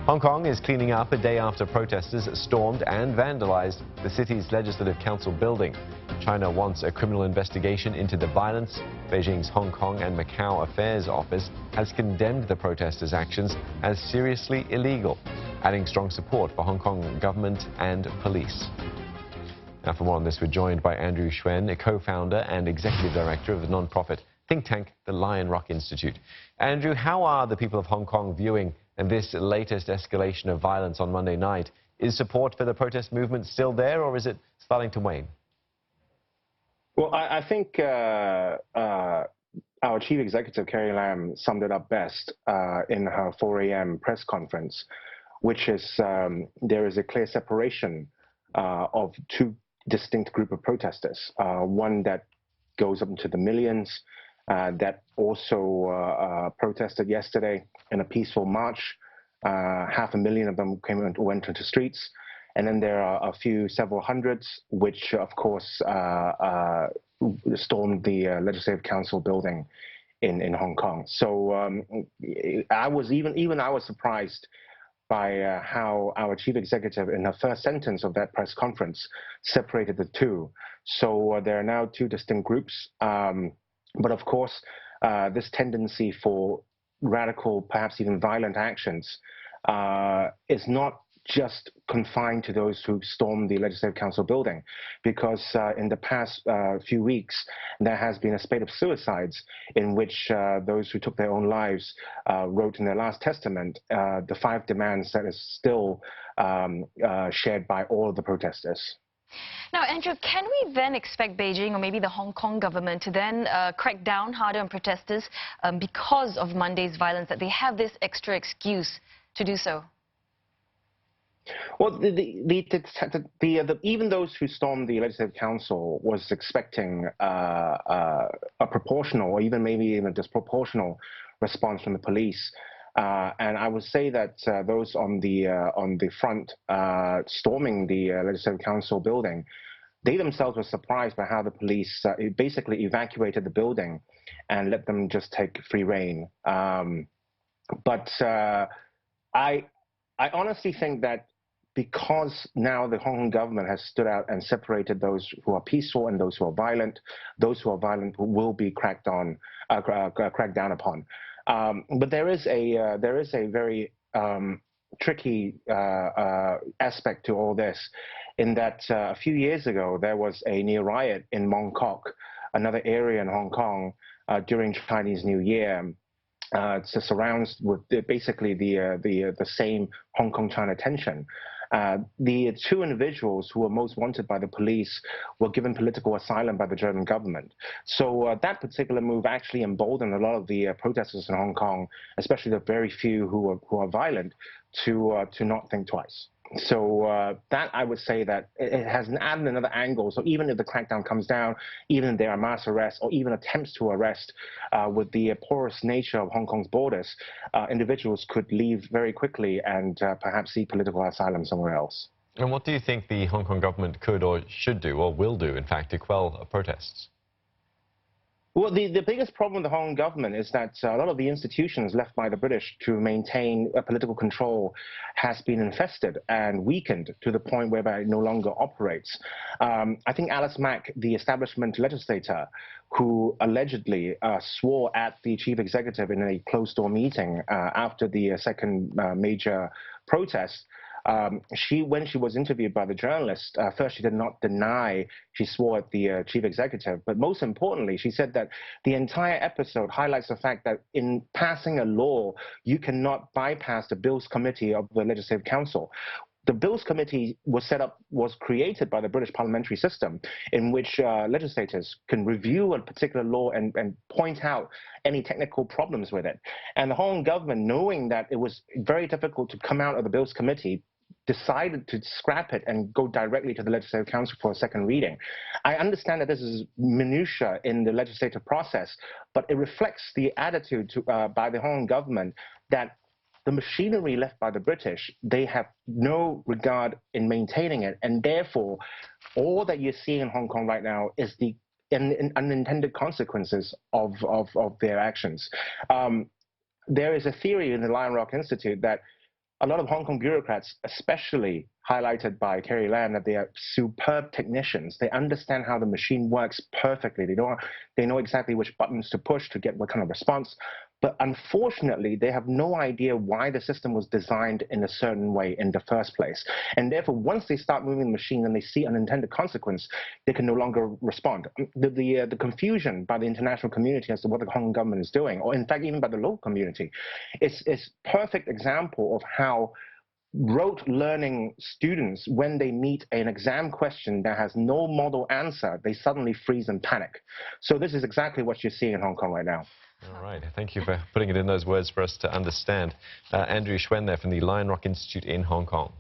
Hong Kong is cleaning up a day after protesters stormed and vandalized the city's Legislative Council building. China wants a criminal investigation into the violence. Beijing's Hong Kong and Macau Affairs Office has condemned the protesters' actions as seriously illegal, adding strong support for Hong Kong government and police. Now, for more on this, we're joined by Andrew Shuen, a co-founder and executive director of the non-profit think tank, the Lion Rock Institute. Andrew, how are the people of Hong Kong viewing this latest escalation of violence on Monday night? Is support for the protest movement still there, or is it starting to wane? Well, I think our chief executive, Carrie Lam, summed it up best in her 4 a.m. press conference, which is there is a clear separation of two distinct groups of protesters. One that goes up into the millions, that also protested yesterday in a peaceful march. 500,000 of them went into streets. And then there are several hundreds, which of course stormed the Legislative Council building in Hong Kong. So I was surprised by how our chief executive, in her first sentence of that press conference, separated the two. So there are now two distinct groups. But of course, this tendency for radical, perhaps even violent actions is not just confined to those who stormed the Legislative Council building, because in the past few weeks, there has been a spate of suicides in which those who took their own lives wrote in their last testament the 5 demands that is still shared by all of the protesters. Now, Andrew, can we then expect Beijing or maybe the Hong Kong government to then crack down harder on protesters because of Monday's violence, that they have this extra excuse to do so? Well, even those who stormed the Legislative Council was expecting a proportional, or even maybe even a disproportional response from the police. And I would say that those on the front storming the Legislative Council building, they themselves were surprised by how the police basically evacuated the building and let them just take free rein. But I honestly think that because now the Hong Kong government has stood out and separated those who are peaceful and those who are violent will be cracked down upon. But there is a very tricky aspect to all this, in that a few years ago there was a near riot in Mong Kok, another area in Hong Kong, during Chinese New Year. It surrounds with basically the same Hong Kong-China tension. The 2 individuals who were most wanted by the police were given political asylum by the German government. So that particular move actually emboldened a lot of the protesters in Hong Kong, especially the very few who are violent, to not think twice. So that, I would say that it has added another angle. So even if the crackdown comes down, even if there are mass arrests or even attempts to arrest, with the porous nature of Hong Kong's borders, individuals could leave very quickly and perhaps seek political asylum somewhere else. And what do you think the Hong Kong government could or should do, or will do, in fact, to quell protests? Well, the biggest problem with the Hong Kong government is that a lot of the institutions left by the British to maintain political control has been infested and weakened to the point whereby it no longer operates. I think Alice Mack, the establishment legislator, who allegedly swore at the chief executive in a closed-door meeting after the second major protest, when she was interviewed by the journalist, first she did not deny she swore at the chief executive, but most importantly, she said that the entire episode highlights the fact that in passing a law, you cannot bypass the Bills Committee of the Legislative Council. The Bills Committee was created by the British parliamentary system, in which legislators can review a particular law and point out any technical problems with it. And the Hong Kong government, knowing that it was very difficult to come out of the Bills Committee, decided to scrap it and go directly to the Legislative Council for a second reading. I understand that this is minutiae in the legislative process, but it reflects the attitude by the Hong Kong government that the machinery left by the British, they have no regard in maintaining it, and therefore all that you're seeing in Hong Kong right now is the unintended consequences of their actions. There is a theory in the Lion Rock Institute that a lot of Hong Kong bureaucrats, especially highlighted by Carrie Lam, that they are superb technicians. They understand how the machine works perfectly. They know exactly which buttons to push to get what kind of response. But unfortunately, they have no idea why the system was designed in a certain way in the first place. And therefore, once they start moving the machine and they see unintended consequence, they can no longer respond. The confusion by the international community as to what the Hong Kong government is doing, or in fact, even by the local community, is perfect example of how rote learning students, when they meet an exam question that has no model answer, they suddenly freeze and panic. So this is exactly what you're seeing in Hong Kong right now. All right. Thank you for putting it in those words for us to understand. Andrew Shuen there from the Lion Rock Institute in Hong Kong.